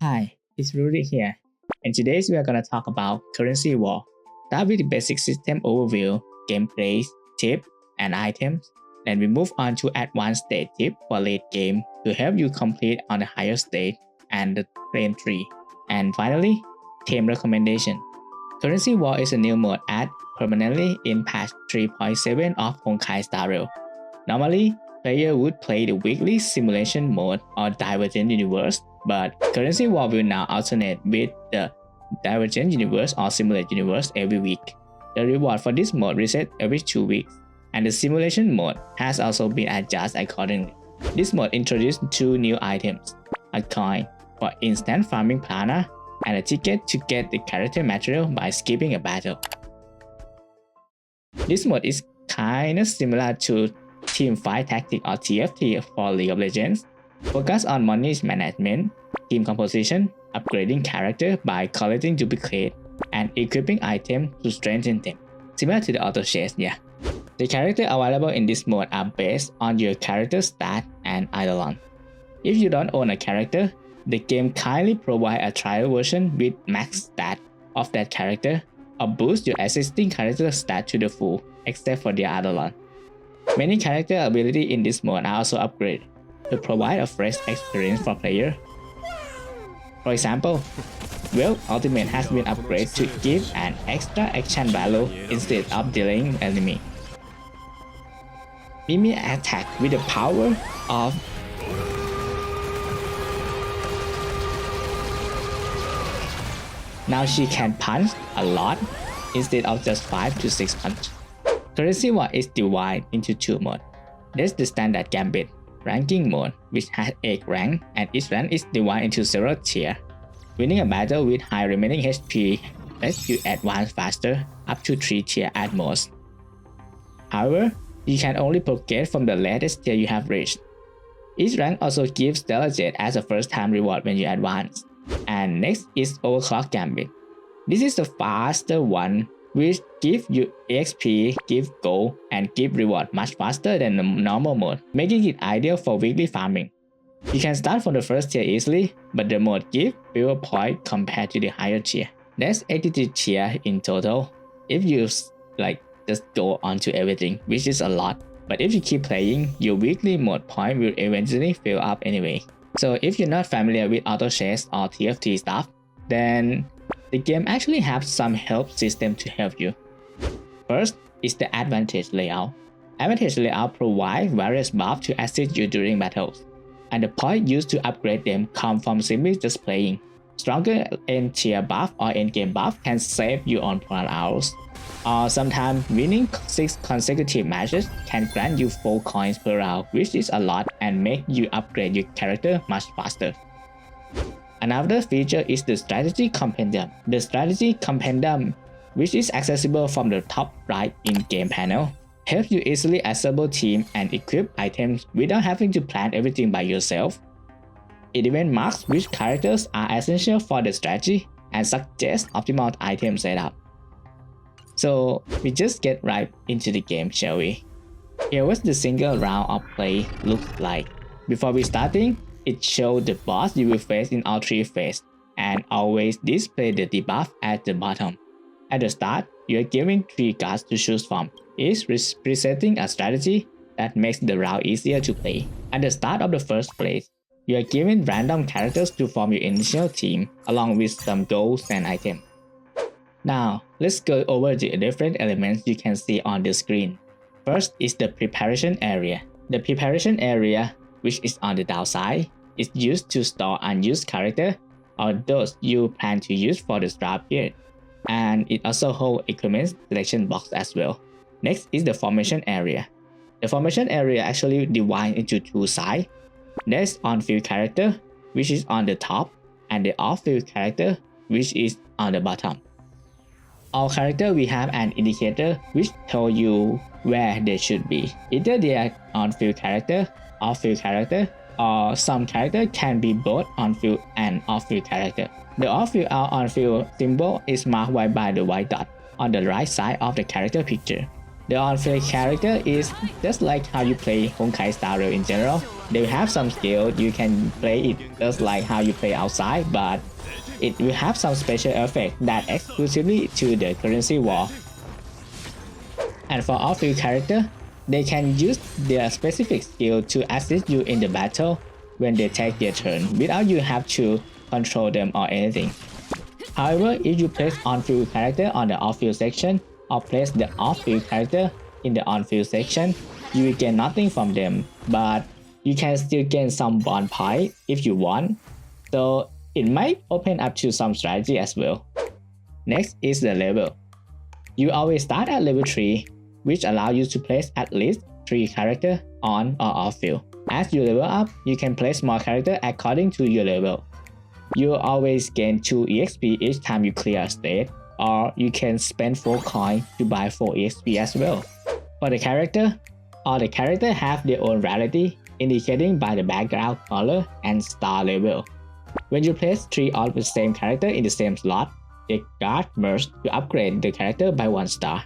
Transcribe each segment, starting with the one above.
Hi, it's Rudy here, and today we are going to talk about currency war. Start with the basic system overview, gameplays, tips, and items. Then we move on to advanced stage tip for late game to help you complete on the higher stage and the frame tree. And finally, team recommendation. Currency war is a new mode added permanently in patch 3.7 of Honkai Star Rail. Normally, player would play the weekly simulation mode or divergent universe, but currency war will now alternate with the divergent universe or simulate universe every week. The reward for this mode resets every 2 weeks, and the simulation mode has also been adjusted accordingly. This mode introduced 2 new items, a coin for instant farming prana and a ticket to get the character material by skipping a battle. This mode is kinda similar to Team Fight Tactic or TFT for League of Legends. Focus on money management, team composition, upgrading character by collecting duplicate, and equipping items to strengthen them. Similar to the Autochess, yeah. The characters available in this mode are based on your character stat and eidolon. If you don't own a character, the game kindly provides a trial version with max stat of that character or boost your existing character stat to the full, except for the eidolon. Many character abilities in this mode are also upgraded to provide a fresh experience for players. For example, Will Ultimate has been upgraded to give an extra action value instead of delaying enemy. Mimi attack with the power of now she can punch a lot instead of just 5 to 6 punches. Currency war is divided into 2 modes. There's the standard Gambit ranking mode, which has 8 ranks, and each rank is divided into several tiers. Winning a battle with high remaining HP lets you advance faster, up to 3 tiers at most. However, you can only progress from the latest tier you have reached. Each rank also gives Delegate as a first-time reward when you advance. And next is Overclock Gambit. This is the faster one, which gives you XP, give gold, and give reward much faster than the normal mode, making it ideal for weekly farming. You can start from the first tier easily, but the mode gives fewer points compared to the higher tier. There's 83 tiers in total if you just go onto everything, which is a lot. But if you keep playing, your weekly mode point will eventually fill up anyway. So if you're not familiar with Autochess or TFT stuff, then the game actually has some help system to help you. First is the advantage layout. Advantage layout provides various buffs to assist you during battles, and the points used to upgrade them come from simply just playing. Stronger end tier buff or end game buff can save you on prolonged hours, or sometimes winning 6 consecutive matches can grant you 4 coins per round, which is a lot and make you upgrade your character much faster. Another feature is the Strategy Compendium. The Strategy Compendium, which is accessible from the top right in-game panel, helps you easily assemble teams and equip items without having to plan everything by yourself. It even marks which characters are essential for the strategy and suggests optimal item setup. So we just get right into the game, shall we? Here what the single round of play looks like. Before we starting, it shows the boss you will face in all 3 phases, and always display the debuff at the bottom. At the start, you are given 3 cards to choose from, each representing a strategy that makes the round easier to play. At the start of the first phase, you are given random characters to form your initial team, along with some goals and items. Now, let's go over the different elements you can see on the screen. First is the preparation area. The preparation area, which is on the downside, is used to store unused characters or those you plan to use for the draft period, and it also holds equipment selection box as well. Next is the formation area. The formation area actually divides into 2 sides. There's on-field character, which is on the top, and the off-field character, which is on the bottom. All characters will have an indicator which tells you where they should be. Either they are on-field character, off-field character, or some character can be both on-field and off-field character. The off-field or on-field symbol is marked by the white dot on the right side of the character picture. The on-field character is just like how you play Honkai Star Rail in general. They will have some skill, you can play it just like how you play outside, but it will have some special effect that exclusively to the currency war. And for off-field character, they can use their specific skill to assist you in the battle when they take their turn without you have to control them or anything. However, if you place on-field character on the off-field section or place the off-field character in the on-field section, you will gain nothing from them, but you can still gain some bond point if you want, so it might open up to some strategy as well. Next is the level. You always start at level 3, which allows you to place at least 3 characters on or off field. As you level up, you can place more characters according to your level. You always gain 2 EXP each time you clear a stage, or you can spend 4 coins to buy 4 EXP as well. For the character, all the characters have their own rarity, indicating by the background color and star level. When you place 3 of the same character in the same slot, they guard merge to upgrade the character by 1 star.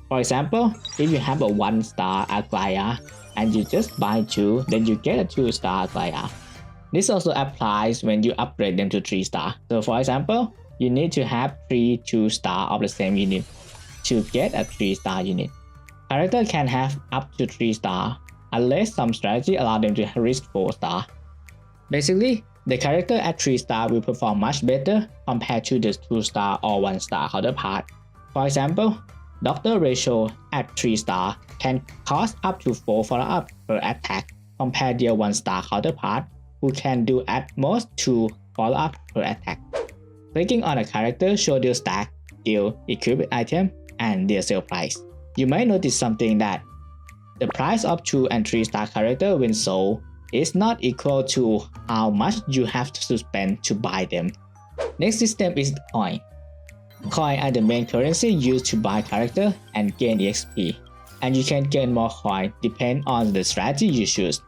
For example, if you have a 1 star Aglaya and you just buy 2, then you get a 2 star Aglaya. This also applies when you upgrade them to 3 star. So for example, you need to have 3 2 star of the same unit to get a 3 star unit. Character can have up to 3 star unless some strategy allows them to reach 4 star. Basically, the character at 3 star will perform much better compared to the 2 star or 1 star counterpart. For example, Doctor Ratio at 3 star can cost up to 4 follow-up per attack compared to their 1 star counterpart who can do at most 2 follow-up per attack. Clicking on a character shows their stack, skill, equipped item, and their sale price. You might notice something that the price of 2 and 3 star character when sold is not equal to how much you have to spend to buy them. Next system is the coin. Coins are the main currency used to buy character and gain EXP, and you can gain more coins depending on the strategy you choose.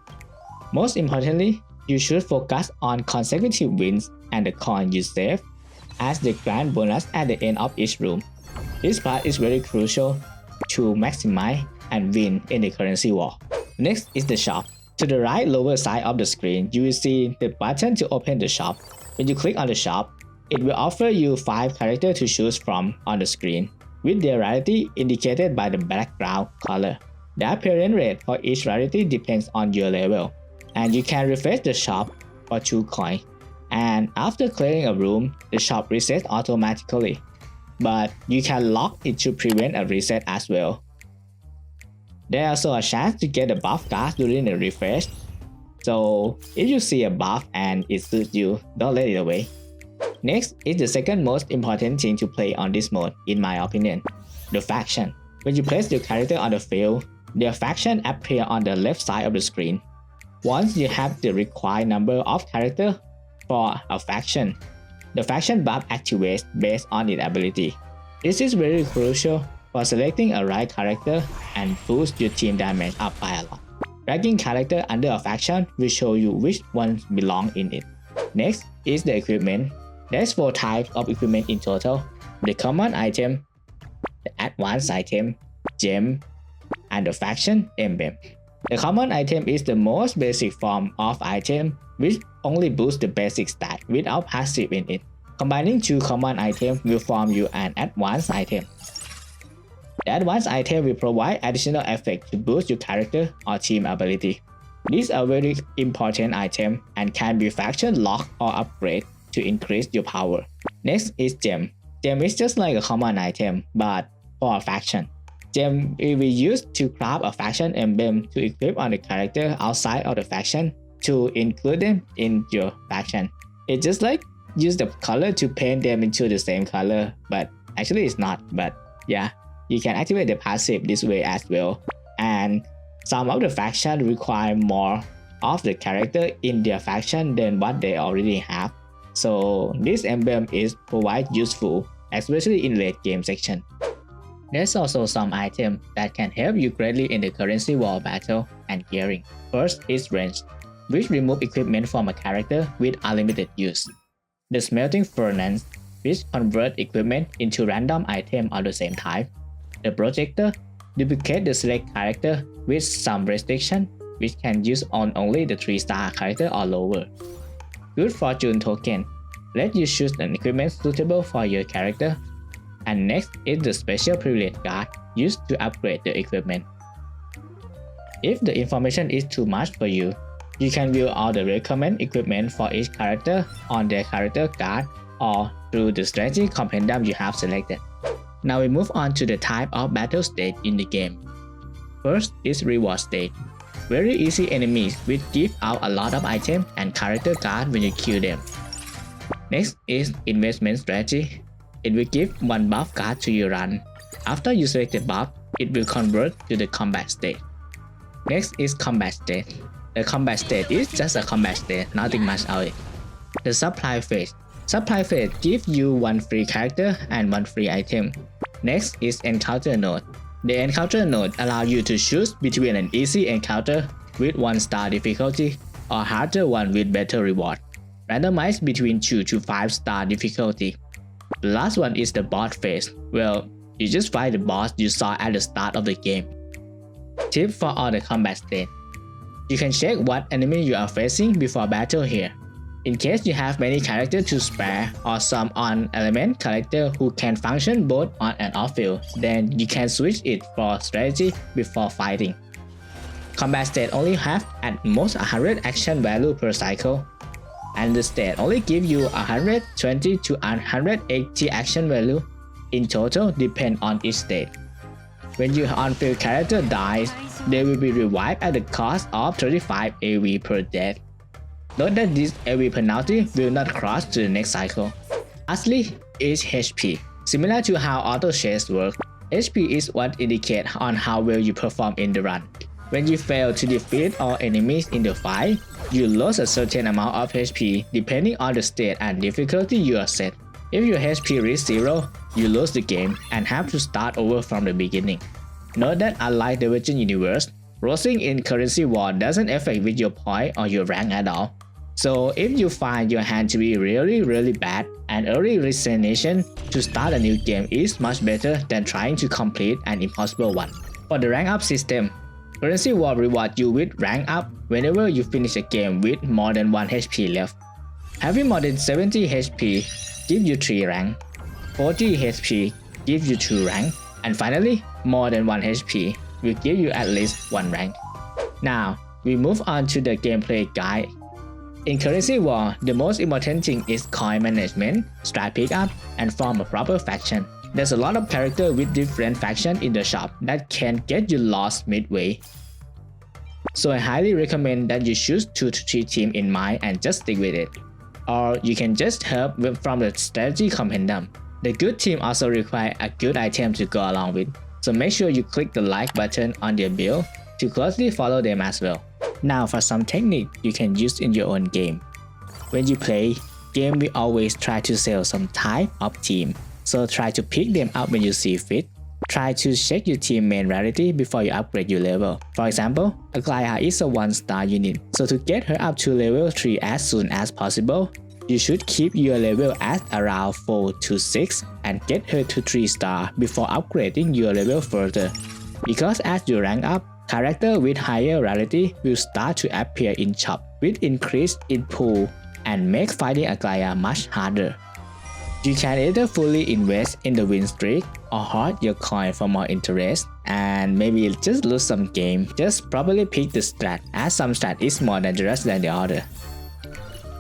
Most importantly, you should focus on consecutive wins and the coin you save as the grand bonus at the end of each room. This part is very crucial to maximize and win in the currency war. Next is the shop. To the right lower side of the screen, you will see the button to open the shop. When you click on the shop, it will offer you 5 characters to choose from on the screen, with their rarity indicated by the background color. The appearance rate for each rarity depends on your level, and you can refresh the shop for 2 coins. And after clearing a room, the shop resets automatically, but you can lock it to prevent a reset as well. There is also a chance to get a buff card during the refresh, so if you see a buff and it suits you, don't let it away. Next is the second most important thing to play on this mode, in my opinion, the faction. When you place your character on the field, their faction appears on the left side of the screen. Once you have the required number of characters for a faction, the faction buff activates based on its ability. This is very crucial for selecting a right character and boost your team damage up by a lot. Ranking character under a faction will show you which ones belong in it. Next is the equipment. There's 4 types of equipment in total: the common item, the advanced item, gem, and the faction emblem. The common item is the most basic form of item which only boosts the basic stat without passive in it. Combining 2 common items will form you an advanced item. The advanced item will provide additional effect to boost your character or team ability. These are very important items and can be faction locked or upgraded to increase your power. Next is gem. Gem is just like a common item, but for a faction. Gem will be used to craft a faction emblem to equip on the character outside of the faction to include them in your faction. It's just like use the color to paint them into the same color, but actually it's not. But yeah, you can activate the passive this way as well. And some of the factions require more of the character in their faction than what they already have. So this emblem is quite useful, especially in late game section. There's also some items that can help you greatly in the currency war battle and gearing. First is range, which remove equipment from a character with unlimited use. The smelting furnace, which convert equipment into random item of the same type. The projector, Duplicate the select character with some restriction, which can use on only the 3-star character or lower. Good fortune token. Let you choose an equipment suitable for your character. And next is the special privilege card used to upgrade the equipment. If the information is too much for you, you can view all the recommended equipment for each character on their character card or through the strategy compendium you have selected. Now we move on to the type of battle stage in the game. First is reward stage. Very easy enemies which give out a lot of items and character cards when you kill them. Next is investment strategy. It will give one buff card to your run. After you select the buff, it will convert to the combat stage. Next is combat stage. The combat stage is just a combat stage, nothing much of it. The supply phase. Supply phase gives you one free character and one free item. Next is encounter node. The encounter node allows you to choose between an easy encounter with 1-star difficulty or harder one with better reward. Randomized between 2 to 5-star difficulty. The last one is the boss phase. Well, you just fight the boss you saw at the start of the game. Tip for all the combat stage. You can check what enemy you are facing before battle here. In case you have many characters to spare or some on-element character who can function both on and off field, then you can switch it for strategy before fighting. Combat state only have at most 100 action value per cycle, and the state only give you 120 to 180 action value in total depend on each state. When your on-field character dies, they will be revived at the cost of 35 AV per death. Note that this AV penalty will not cross to the next cycle. Lastly is HP. Similar to how Autochess works, HP is what indicates on how well you perform in the run. When you fail to defeat all enemies in the fight, you lose a certain amount of HP depending on the state and difficulty you are set. If your HP reaches 0, you lose the game and have to start over from the beginning. Note that unlike the Virgin Universe, losing in currency war doesn't affect with your point or your rank at all. So if you find your hand to be really bad, an early resignation to start a new game is much better than trying to complete an impossible one. For the rank up system, currency war rewards you with rank up whenever you finish a game with more than 1 HP left. Having more than 70 HP gives you 3 rank, 40 HP gives you 2 rank, and finally more than 1 HP will give you at least 1 rank. Now we move on to the gameplay guide. In currency war, the most important thing is coin management, strat pickup, and form a proper faction. There's a lot of characters with different factions in the shop that can get you lost midway. So I highly recommend that you choose 2 to 3 teams in mind and just stick with it. Or you can just help from the strategy compendium. The good team also require a good item to go along with, so make sure you click the like button on their build to closely follow them as well. Now for some technique you can use in your own game. When you play, game will always try to sell some type of team, so try to pick them up when you see fit. Try to check your team main rarity before you upgrade your level. For example, Aglaia is a 1-star unit, so to get her up to level 3 as soon as possible, you should keep your level at around 4 to 6 and get her to 3-star before upgrading your level further. Because as you rank up, characters with higher rarity will start to appear in shop with increase in pool and make fighting Aglaia much harder. You can either fully invest in the win streak or hoard your coin for more interest and maybe just lose some game. Just probably pick the strat, as some strat is more dangerous than the other.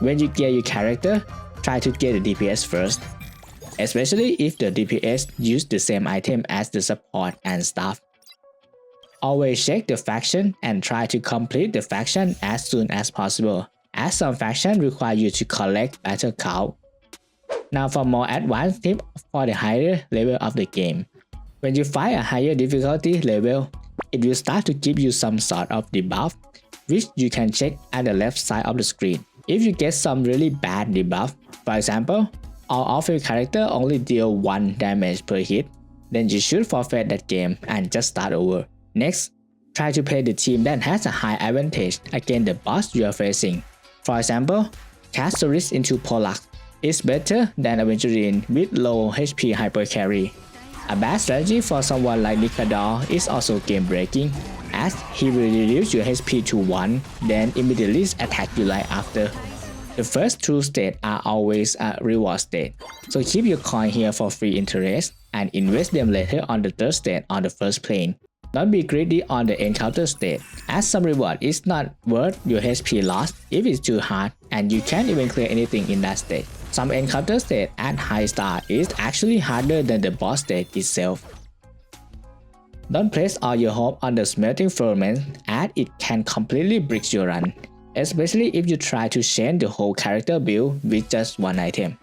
When you gear your character, try to get the DPS first, especially if the DPS use the same item as the support and stuff. Always check the faction and try to complete the faction as soon as possible, as some factions require you to collect battle count. Now for more advanced tips for the higher level of the game. When you fight a higher difficulty level, it will start to give you some sort of debuff, which you can check at the left side of the screen. If you get some really bad debuff, for example, all of your character only deal 1 damage per hit, then you should forfeit that game and just start over. Next, try to play the team that has a high advantage against the boss you are facing. For example, cast the risk into Polak is better than Aventurine with low HP hyper carry. A bad strategy for someone like Nikador is also game breaking, as he will reduce your HP to 1, then immediately attack you right after. The first two states are always a reward state, so keep your coin here for free interest and invest them later on the third state on the first plane. Don't be greedy on the encounter state, as some reward is not worth your HP loss if it's too hard and you can't even clear anything in that state. Some encounter state at high star is actually harder than the boss state itself. Don't place all your hope on the smelting firmament, as it can completely brick your run, especially if you try to change the whole character build with just one item.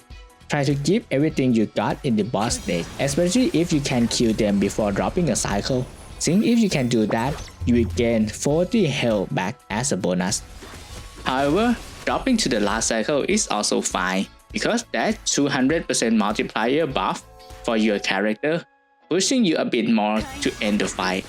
Try to keep everything you got in the boss stage, especially if you can kill them before dropping a cycle, since if you can do that, you will gain 40 health back as a bonus. However, dropping to the last cycle is also fine, because that's 200% multiplier buff for your character, pushing you a bit more to end the fight.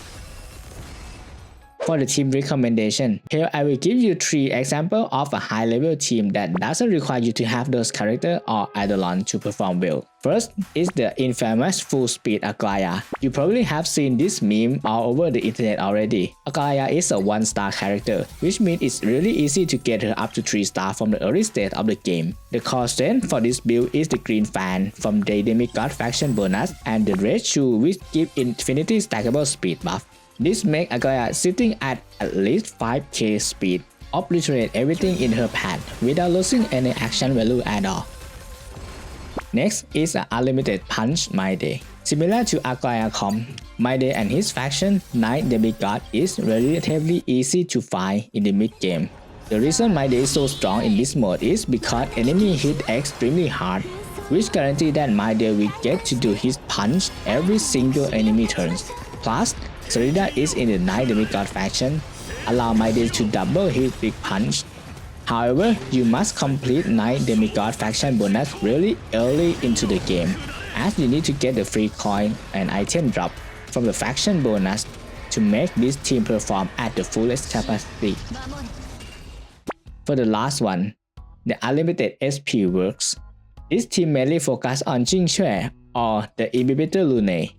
For the team recommendation, here I will give you 3 examples of a high level team that doesn't require you to have those characters or Eidolon to perform well. First is the infamous full speed Aglaya. You probably have seen this meme all over the internet already. Aglaya is a 1-star character, which means it's really easy to get her up to 3 stars from the early stage of the game. The core strength for this build is the green fan from the demigod faction bonus and the red shoe, which give infinity stackable speed buff. This makes Aglaya sitting at least 5k speed, obliterate everything in her path without losing any action value at all. Next is an unlimited punch Mayday. Similar to Aglaya comp, Mayday and his faction Knight Demigod is relatively easy to find in the mid game. The reason Mayday is so strong in this mode is because enemy hit extremely hard, which guarantees that Mayday will get to do his punch every single enemy turns. Plus, Sarida is in the Knight Demigod faction, allow Mayday to double his big punch. However, you must complete Knight Demigod faction bonus really early into the game, as you need to get the free coin and item drop from the faction bonus to make this team perform at the fullest capacity. For the last one, the unlimited SP works. This team mainly focuses on Jingxue or the Inhibitor Lune.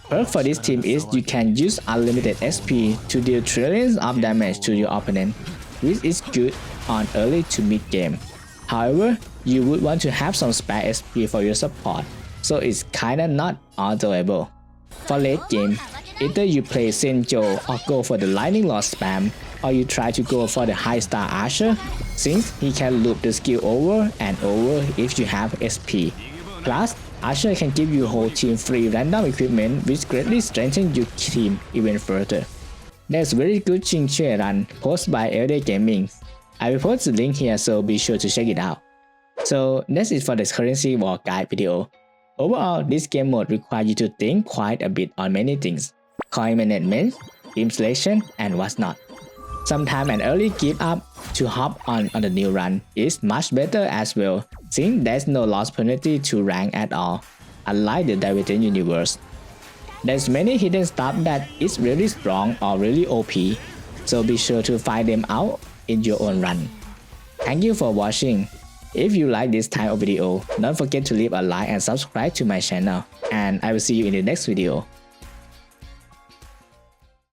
Perk for this team is you can use unlimited SP to deal trillions of damage to your opponent, which is good on early to mid game. However, you would want to have some spare SP for your support, so it's kinda not enjoyable. For late game, either you play Senjo or go for the lightning rod spam, or you try to go for the high star archer, since he can loop the skill over and over if you have SP. Plus, Archer can give your whole team free random equipment, which greatly strengthens your team even further. There's very good Jingxue run posted by Elder Gaming. I will post the link here, so be sure to check it out. So that's it for the currency war guide video. Overall, this game mode requires you to think quite a bit on many things: coin management, team selection, and what's not. Sometimes an early give up to hop on the new run is much better as well, since there's no loss penalty to rank at all, unlike the Dividend universe. There's many hidden stuff that is really strong or really OP, so be sure to find them out in your own run. Thank you for watching. If you like this type of video, don't forget to leave a like and subscribe to my channel, and I will see you in the next video.